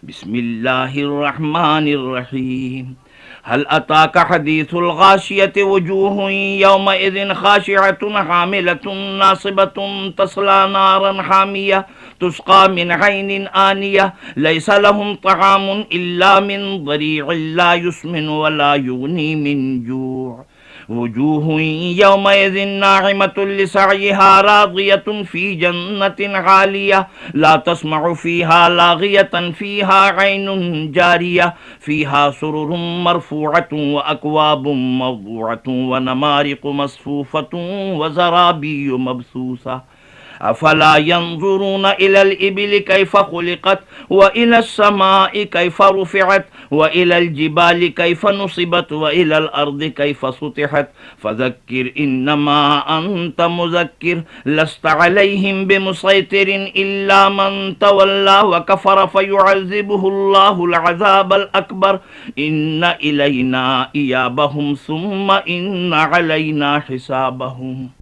बिस्मिल्लाहिर्रहमानिर्रहीम। हल अताका हदीसुल गाशियति वजूहुन यौमइज़िन खाशिअतुन हामिलतुन नासिबतुन तस्ला नारन हामिया तुस्का मिन ऐनिन आनिया लैसा लहुम तआमुन इल्ला मिन ज़रीअन ला युस्मिनु वला युगनी मिन जू' वजूहुन यौमइज़िन नाइमतुन लिसअयिहा राज़ियतुन फ़ी जन्नतिन आलिया ला तस्मअु फ़ीहा लाग़ियतन फ़ीहा ऐनुन जारिया फ़ीहा सुरुरुम मरफ़ूअतुन व अकवाबुम मवज़ूअतुन व नमारिक़ु मस्फ़ूफ़तुन व ज़राबिय्यु मबसूसा अफ़ला यंज़ुरून इलल इबिलि कैफ़ ख़ुलिक़त व इलस समाइ कैफ़ रुफ़िअत व इलल जिबालि कैफ़ नुसिबत व इलल अर्दि कैफ़ सुतिहत फ़ज़क्किर इन्नमा अन्त मुज़क्किर लस्त अलैहिम बिमुसैतिरिन इल्ला मन तवल्ला व कफ़र फ़युअज़्ज़िबुहुल्लाहुल अज़ाबल अकबर इन्ना इलैना इयाबहुम सुम्मा इन्ना अलैना हिसाबहुम।